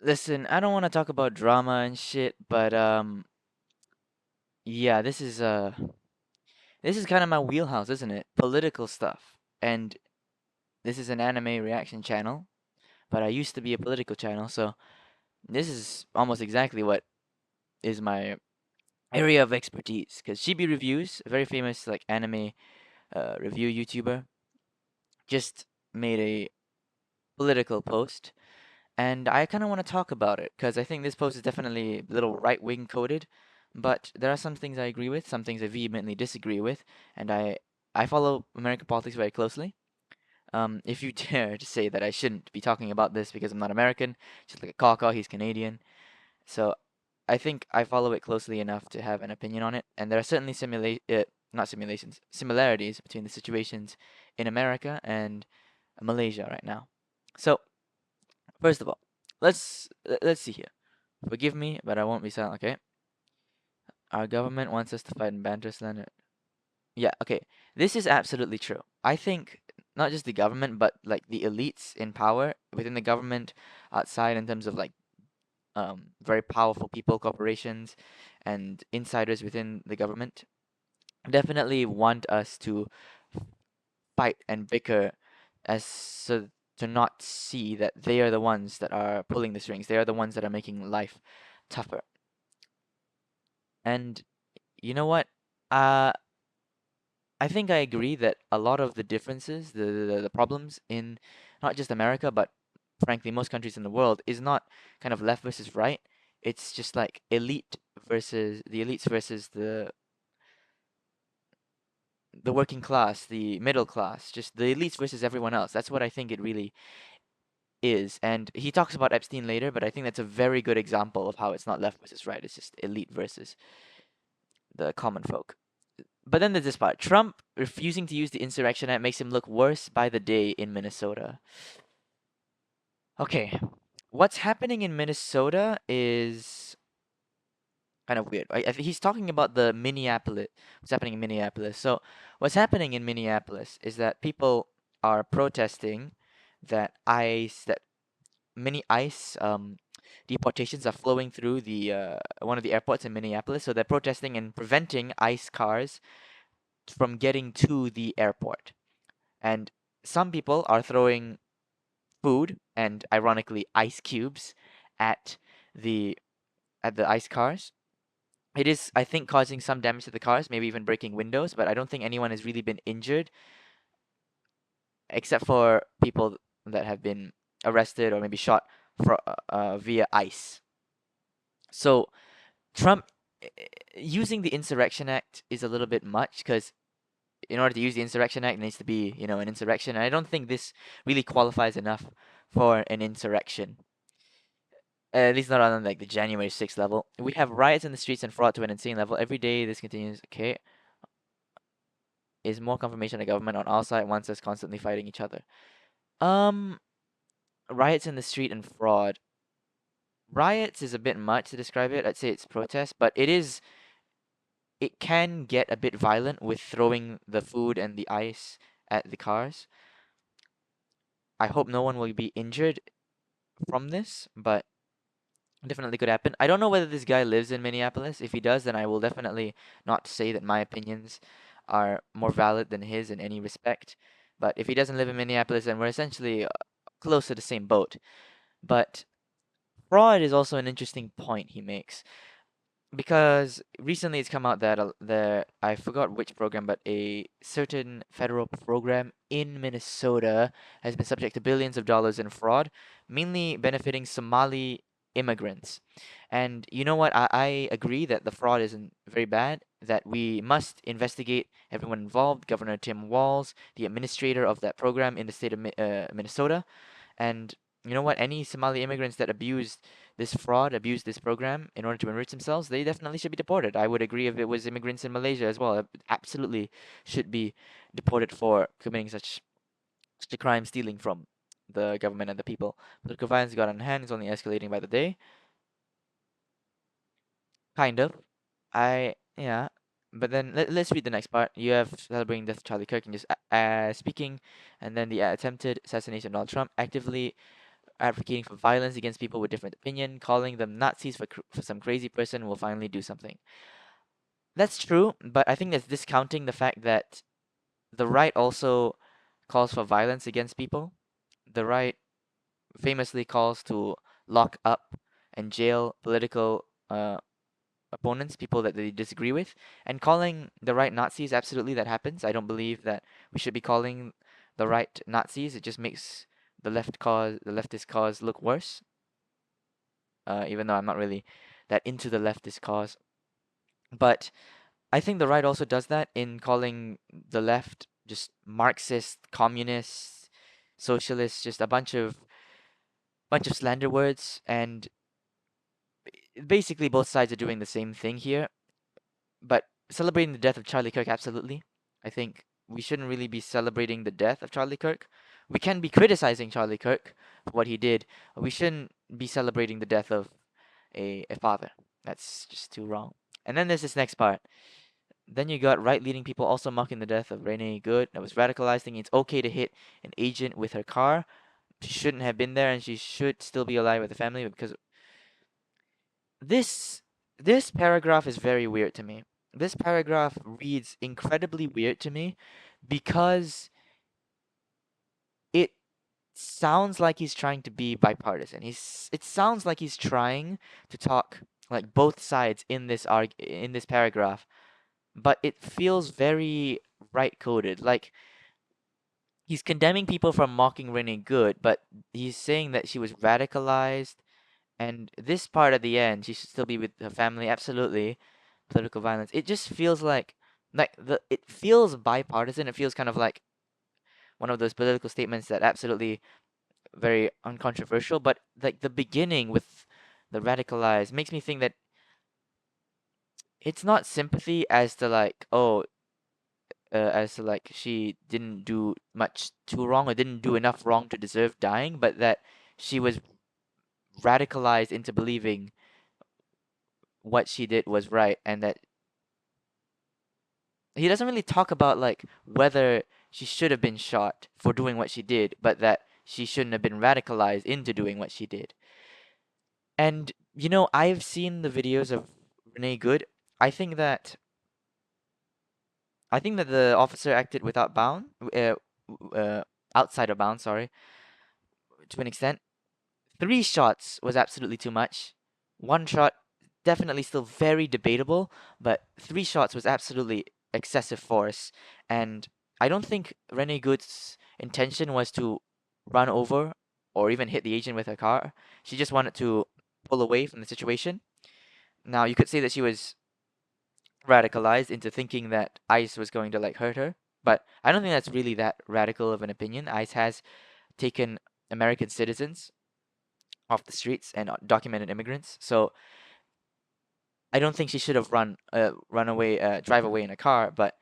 Listen, I don't want to talk about drama and shit, but yeah, this is kind of my wheelhouse, isn't it? Political stuff. And this is an anime reaction channel, but I used to be a political channel, so this is almost exactly what is my area of expertise. Because Chibi Reviews, a very famous like anime review YouTuber, just made a political post, and I kind of want to talk about it because I think this post is definitely a little right wing coded, but there are some things I agree with, some things I vehemently disagree with, and I follow American politics very closely. If you dare to say that I shouldn't be talking about this because I'm not American, just like a caw, he's Canadian. So I think I follow it closely enough to have an opinion on it, and there are certainly not simulations, similarities between the situations in America and Malaysia right now. So first of all, let's see here. Forgive me, but I won't be silent. Okay, our government wants us to fight in banter slander. Yeah, okay. This is absolutely true. I think not just the government, but like the elites in power within the government, outside in terms of like very powerful people, corporations, and insiders within the government, definitely want us to fight and bicker as so to not see that they are the ones that are pulling the strings. They are the ones that are making life tougher. And you know what? Uh, I think I agree that a lot of the differences, the problems in not just America, but frankly most countries in the world, is not kind of left versus right. It's just like elite versus the elites versus the working class, the middle class, just the elites versus everyone else. That's what I think it really is. And he talks about Epstein later, but I think that's a very good example of how it's not left versus right. It's just elite versus the common folk. But then there's this part. Trump refusing to use the Insurrection Act makes him look worse by the day in Minnesota. Okay, what's happening in Minnesota is kind of weird. He's talking about the Minneapolis. What's happening in Minneapolis? So, what's happening in Minneapolis is that people are protesting that many ICE deportations are flowing through the one of the airports in Minneapolis. So they're protesting and preventing ICE cars from getting to the airport. And some people are throwing food and ironically ice cubes at the the ice cars. It is, I think, causing some damage to the cars, maybe even breaking windows, but I don't think anyone has really been injured except for people that have been arrested or maybe shot via ice. So Trump using the Insurrection Act is a little bit much because in order to use the Insurrection Act, it needs to be, an insurrection. And I don't think this really qualifies enough for an insurrection. At least not on like the January 6th level. We have riots in the streets and fraud to an insane level. Every day this continues. Okay, is more confirmation the government on our side wants us constantly fighting each other. Um, Riots in the street and fraud. Riots is a bit much to describe it. I'd say it's protest, but it can get a bit violent with throwing the food and the ice at the cars. I hope no one will be injured from this, but definitely could happen. I don't know whether this guy lives in Minneapolis. If he does, then I will definitely not say that my opinions are more valid than his in any respect. But if he doesn't live in Minneapolis, then we're essentially close to the same boat. But fraud is also an interesting point he makes because recently it's come out that I forgot which program, but a certain federal program in Minnesota has been subject to billions of dollars in fraud, mainly benefiting Somali immigrants. And you know what? I agree that the fraud isn't very bad, that we must investigate everyone involved, Governor Tim Walz, the administrator of that program in the state of Minnesota, and you know what? Any Somali immigrants that abused this program in order to enrich themselves, they definitely should be deported. I would agree if it was immigrants in Malaysia as well. Absolutely should be deported for committing such a crime, stealing from the government and the people. Political violence got on hand is only escalating by the day. Kind of. Yeah. But then let's read the next part. You have celebrating death of Charlie Kirk and just speaking, and then the attempted assassination of Donald Trump actively advocating for violence against people with different opinion, calling them Nazis for some crazy person will finally do something. That's true, but I think that's discounting the fact that the right also calls for violence against people. The right famously calls to lock up and jail political opponents, people that they disagree with, and calling the right Nazis, absolutely that happens. I don't believe that we should be calling the right Nazis. It just makes the leftist cause look worse. Even though I'm not really that into the leftist cause, but I think the right also does that in calling the left just Marxist, communist, socialist, just a bunch of slander words, and basically both sides are doing the same thing here. But celebrating the death of Charlie Kirk, absolutely. I think we shouldn't really be celebrating the death of Charlie Kirk. We can be criticizing Charlie Kirk for what he did. We shouldn't be celebrating the death of a father. That's just too wrong. And then there's this next part. Then you got right-leaning people also mocking the death of Renee Good that was radicalized, thinking it's okay to hit an agent with her car. She shouldn't have been there, and she should still be alive with the family because this this paragraph is very weird to me. This paragraph reads incredibly weird to me because it sounds like he's trying to be bipartisan. It sounds like he's trying to talk like both sides in in this paragraph, but it feels very right coded. Like he's condemning people for mocking Renee Good, but he's saying that she was radicalized. And this part at the end, she should still be with her family. Absolutely, political violence. It just feels like it feels bipartisan. It feels kind of like one of those political statements that absolutely very uncontroversial. But like the beginning with the radicalized makes me think that it's not sympathy as to like as to like she didn't do much too wrong or didn't do enough wrong to deserve dying, but that she was radicalized into believing what she did was right, and that he doesn't really talk about like whether she should have been shot for doing what she did, but that she shouldn't have been radicalized into doing what she did. And I've seen the videos of Renee Good. I think that I think that the officer acted without bound, uh, outside of bounds, sorry, to an extent. Three shots was absolutely too much. One shot, definitely still very debatable, but three shots was absolutely excessive force. And I don't think Renee Good's intention was to run over or even hit the agent with her car. She just wanted to pull away from the situation. Now, you could say that she was radicalized into thinking that ICE was going to like hurt her, but I don't think that's really that radical of an opinion. ICE has taken American citizens off the streets and documented immigrants. So I don't think she should have run away, drive away in a car. But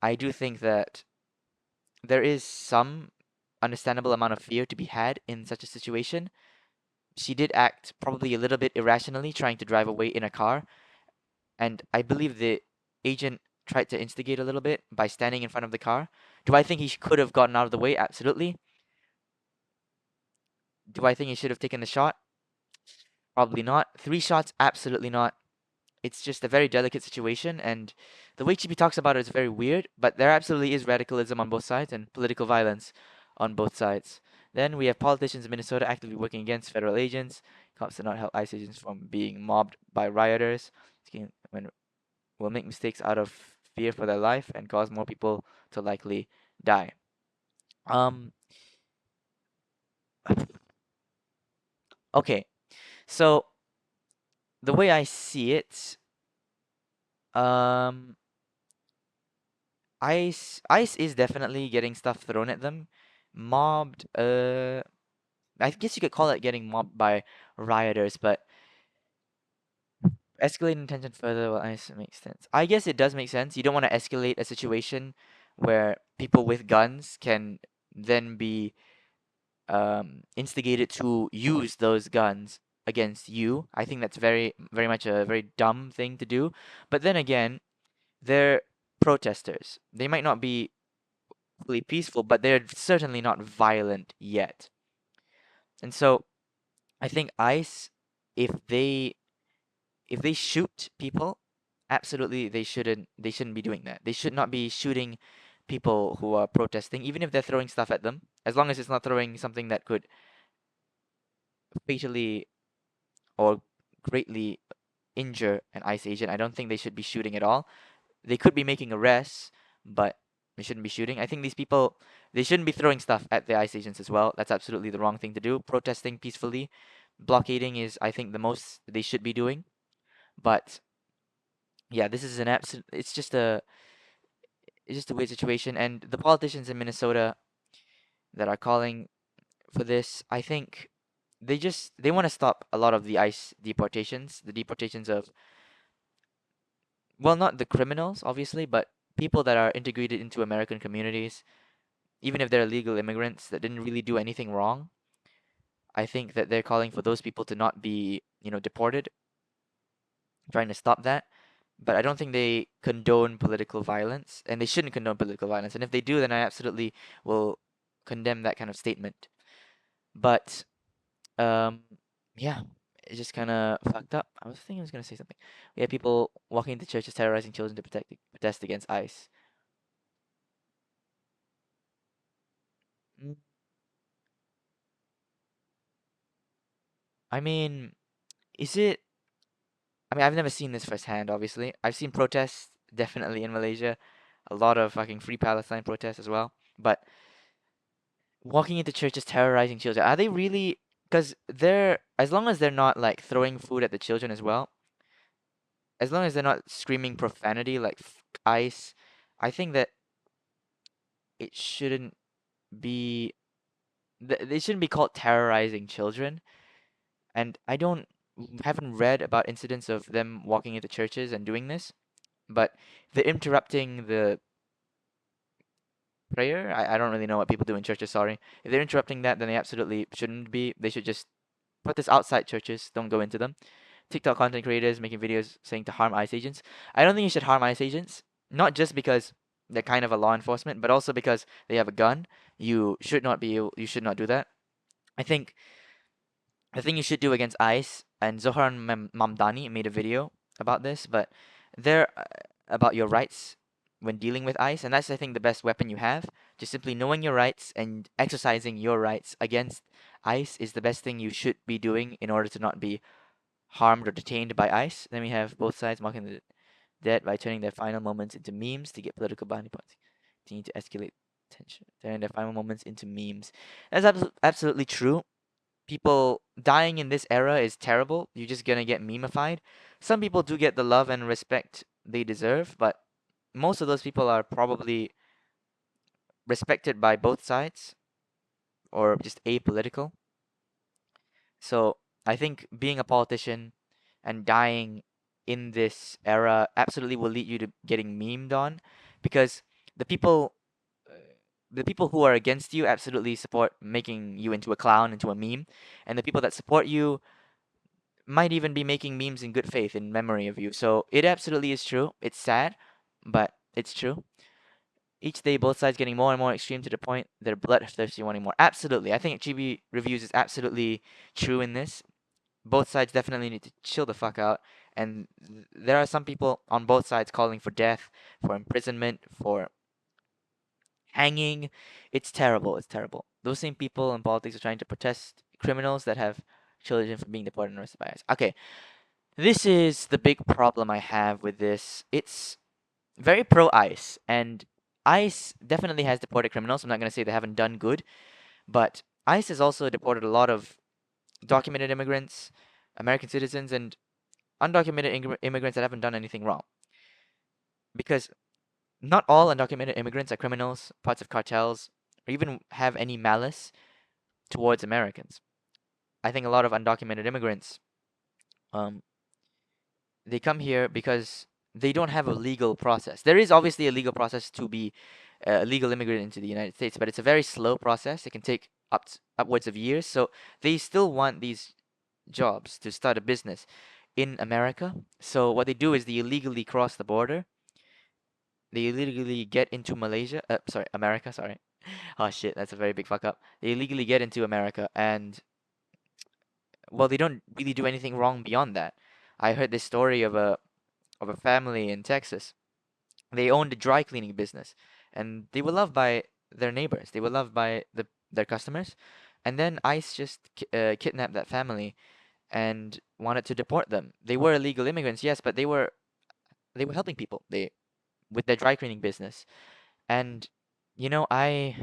I do think that there is some understandable amount of fear to be had in such a situation. She did act probably a little bit irrationally, trying to drive away in a car, and I believe the agent tried to instigate a little bit by standing in front of the car. Do I think he could have gotten out of the way? Absolutely. Do I think he should have taken the shot? Probably not. Three shots? Absolutely not. It's just a very delicate situation, and the way Chibi talks about it is very weird, but there absolutely is radicalism on both sides and political violence on both sides. Then we have politicians in Minnesota actively working against federal agents. Cops do not help ICE agents from being mobbed by rioters. When will make mistakes out of fear for their life and cause more people to likely die. Um, okay, so the way I see it, um, ICE is definitely getting stuff thrown at them. Mobbed, I guess you could call it getting mobbed by rioters, but escalating tension further will ICE makes sense. I guess it does make sense. You don't want to escalate a situation where people with guns can then be instigated to use those guns against you. I think that's very much a very dumb thing to do. But then again, they're protesters. They might not be fully peaceful, but they're certainly not violent yet. And so I think ICE, if they if they shoot people, absolutely they shouldn't be doing that. They should not be shooting people who are protesting, even if they're throwing stuff at them, as long as it's not throwing something that could fatally or greatly injure an ICE agent. I don't think they should be shooting at all. They could be making arrests, but they shouldn't be shooting. I think these people, they shouldn't be throwing stuff at the ICE agents as well. That's absolutely the wrong thing to do. Protesting peacefully, blockading is, I think, the most they should be doing. But yeah, this is an absolute. It's just a weird situation, and the politicians in Minnesota that are calling for this, I think they want to stop a lot of the ICE deportations, the deportations of, well, not the criminals, obviously, but people that are integrated into American communities, even if they're illegal immigrants that didn't really do anything wrong. I think that they're calling for those people to not be, deported, trying to stop that. But I don't think they condone political violence, and they shouldn't condone political violence. And if they do, then I absolutely will condemn that kind of statement. But um, yeah, it's just kind of fucked up. I was thinking I was gonna say something. We had people walking into churches terrorizing children to protest against ICE. Mm, I mean, is it? I mean, I've never seen this firsthand, obviously. I've seen protests definitely in Malaysia, a lot of fucking Free Palestine protests as well. But walking into churches terrorizing children, are they really? Because they're, as long as they're not like throwing food at the children as well, as long as they're not screaming profanity like ICE, I think that it shouldn't be. They shouldn't be called terrorizing children. And I don't haven't read about incidents of them walking into churches and doing this, but they're interrupting the prayer. I don't really know what people do in churches, sorry. If they're interrupting that, then they absolutely shouldn't be. They should just put this outside churches, don't go into them. TikTok content creators making videos saying to harm ICE agents. I don't think you should harm ICE agents, not just because they're kind of a law enforcement, but also because they have a gun. You should not do that. I think the thing you should do against ICE, and Zohran Mamdani made a video about this, but they're about your rights when dealing with ICE, and that's, I think, the best weapon you have. Just simply knowing your rights and exercising your rights against ICE is the best thing you should be doing in order to not be harmed or detained by ICE. Then we have both sides mocking the dead by turning their final moments into memes to get political bounty points. Continue to escalate tension, turning their final moments into memes. That's absolutely true. People dying in this era is terrible. You're just gonna get memeified. Some people do get the love and respect they deserve, but most of those people are probably respected by both sides or just apolitical. So I think being a politician and dying in this era absolutely will lead you to getting memed on, because the people uh, the people who are against you absolutely support making you into a clown, into a meme, and the people that support you might even be making memes in good faith in memory of you. So it absolutely is true. It's sad, but it's true. Each day, both sides getting more and more extreme to the point they're bloodthirsty, wanting more. Absolutely. I think Chibi Reviews is absolutely true in this. Both sides definitely need to chill the fuck out. And there are some people on both sides calling for death, for imprisonment, for hanging. It's terrible. It's terrible. Those same people in politics are trying to protest criminals that have children from being deported and arrested by ICE. Okay, this is the big problem I have with this. It's very pro ICE, and ICE definitely has deported criminals. I'm not going to say they haven't done good, but ICE has also deported a lot of documented immigrants, American citizens, and undocumented immigrants that haven't done anything wrong. Because not all undocumented immigrants are criminals, parts of cartels, or even have any malice towards Americans. I think a lot of undocumented immigrants, um, they come here because they don't have a legal process. There is obviously a legal process to be a legal immigrant into the United States, but it's a very slow process. It can take upwards of years. So they still want these jobs to start a business in America. So what they do is they illegally cross the border. They illegally get into Malaysia. Sorry, America. Sorry. Oh shit, that's a very big fuck up. They illegally get into America, and well, they don't really do anything wrong beyond that. I heard this story of a family in Texas. They owned a dry cleaning business, and they were loved by their neighbors. They were loved by their customers, and then ICE just kidnapped that family and wanted to deport them. They were illegal immigrants, yes, but they were helping people. They with their dry cleaning business, and you know, I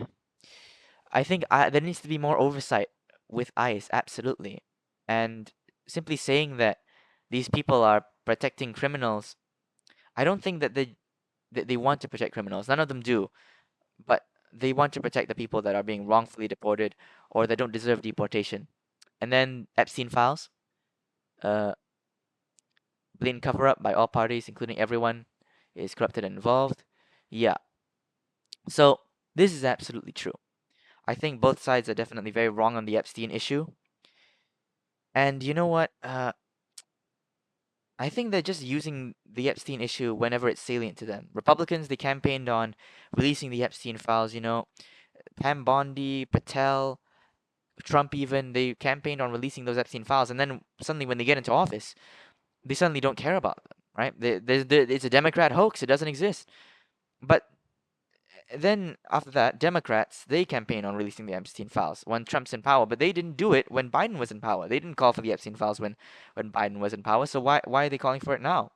think there needs to be more oversight with ICE, absolutely, and simply saying that these people are protecting criminals. I don't think that they want to protect criminals. None of them do, but they want to protect the people that are being wrongfully deported or that don't deserve deportation. And then Epstein files, uh, blatant cover up by all parties, including everyone is corrupted and involved. Yeah. So this is absolutely true. I think both sides are definitely very wrong on the Epstein issue. And you know what? I think they're just using the Epstein issue whenever it's salient to them. Republicans, they campaigned on releasing the Epstein files, you know, Pam Bondi, Patel, Trump even, they campaigned on releasing those Epstein files, and then suddenly when they get into office, they suddenly don't care about them, right? It's a Democrat hoax; it doesn't exist. But then after that, Democrats they campaign on releasing the Epstein files when Trump's in power, but they didn't do it when Biden was in power. They didn't call for the Epstein files when Biden was in power. So why are they calling for it now?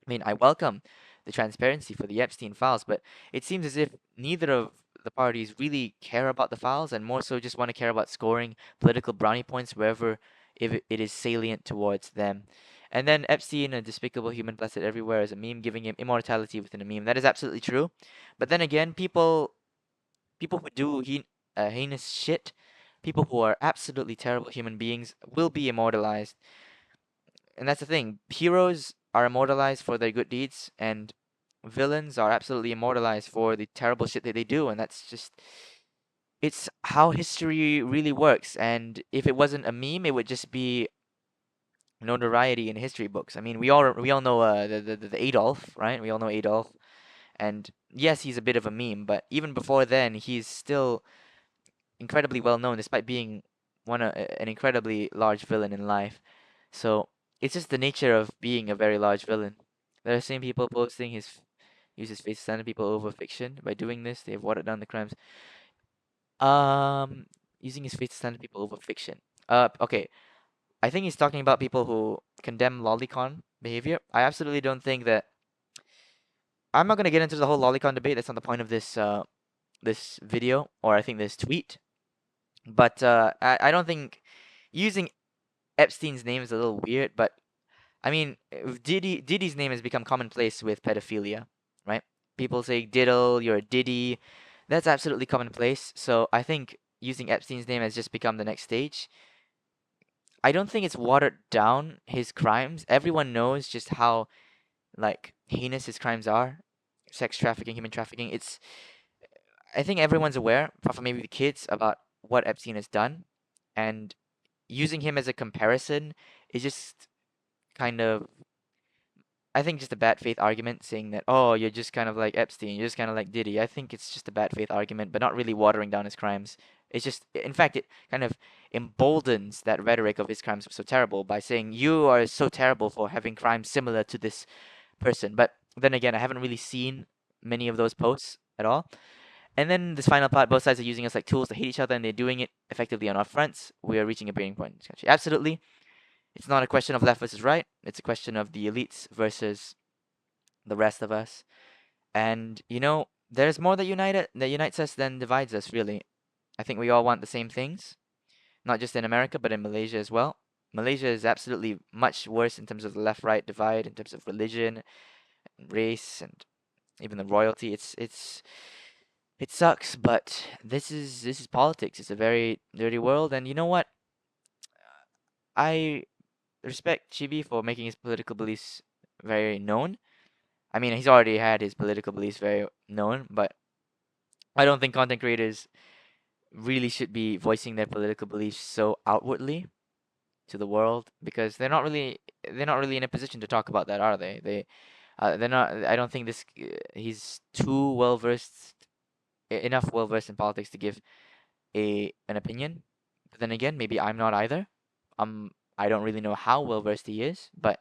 I mean, I welcome the transparency for the Epstein files, but it seems as if neither of the parties really care about the files and more so just want to care about scoring political brownie points wherever if it is salient towards them. And then Epstein, a despicable human blasted everywhere, as a meme, giving him immortality within a meme. That is absolutely true. But then again, people who do heinous shit, people who are absolutely terrible human beings, will be immortalized. And that's the thing. Heroes are immortalized for their good deeds, and villains are absolutely immortalized for the terrible shit that they do. And that's just, it's how history really works. And if it wasn't a meme, it would just be notoriety in history books. I mean, we all know the Adolf, right? We all know Adolf. And yes, he's a bit of a meme, but even before then, he's still incredibly well known, despite being an incredibly large villain in life. So it's just the nature of being a very large villain. There are same people posting his use his face to stand people over fiction. By doing this, they've watered down the crimes. Um, Using his face to stand people over fiction. Okay. I think he's talking about people who condemn lolicon behavior. I absolutely don't think that. I'm not gonna get into the whole lolicon debate. That's not the point of this video, or I think this tweet. But I don't think using Epstein's name is a little weird. But I mean, Diddy's name has become commonplace with pedophilia, right? People say Diddle, you're a Diddy. That's absolutely commonplace. So I think using Epstein's name has just become the next stage. I don't think it's watered down his crimes. Everyone knows just how like heinous his crimes are. Sex trafficking, human trafficking. I think everyone's aware, apart from maybe the kids, about what Epstein has done, and using him as a comparison is just kind of, I think, just a bad faith argument, saying that, oh, you're just kind of like Epstein, you're just kind of like Diddy. I think it's just a bad faith argument, but not really watering down his crimes. It's just, in fact, it kind of emboldens that rhetoric of his crimes were so terrible by saying you are so terrible for having crimes similar to this person. But then again, I haven't really seen many of those posts at all. And then this final part, both sides are using us like tools to hate each other, and they're doing it effectively on our fronts. We are reaching a breaking point in this country. Absolutely. It's not a question of left versus right. It's a question of the elites versus the rest of us. And you know, there's more that unites us than divides us, really. I think we all want the same things, not just in America, but in Malaysia as well. Malaysia is absolutely much worse in terms of the left-right divide, in terms of religion, and race, and even the royalty. It sucks, but this is politics. It's a very dirty world, and you know what? I respect Chibi for making his political beliefs very known. I mean, he's already had his political beliefs very known, but I don't think content creators really should be voicing their political beliefs so outwardly to the world because they're not really in a position to talk about that, are they? They're not. I don't think he's too well versed enough well versed in politics to give a an opinion. But then again, maybe I'm not either. I don't really know how well versed he is, but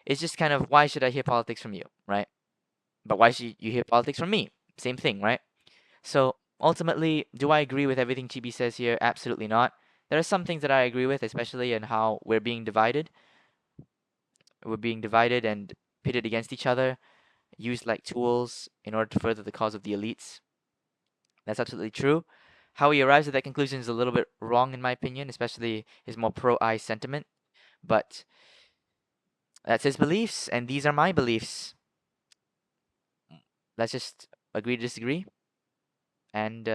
it's just kind of why should I hear politics from you, right? But why should you hear politics from me? Same thing, right? So ultimately, do I agree with everything Chibi says here? Absolutely not. There are some things that I agree with, especially in how we're being divided. We're being divided and pitted against each other, used like tools in order to further the cause of the elites. That's absolutely true. How he arrives at that conclusion is a little bit wrong, in my opinion, especially his more pro-I sentiment. But that's his beliefs, and these are my beliefs. Let's just agree to disagree, and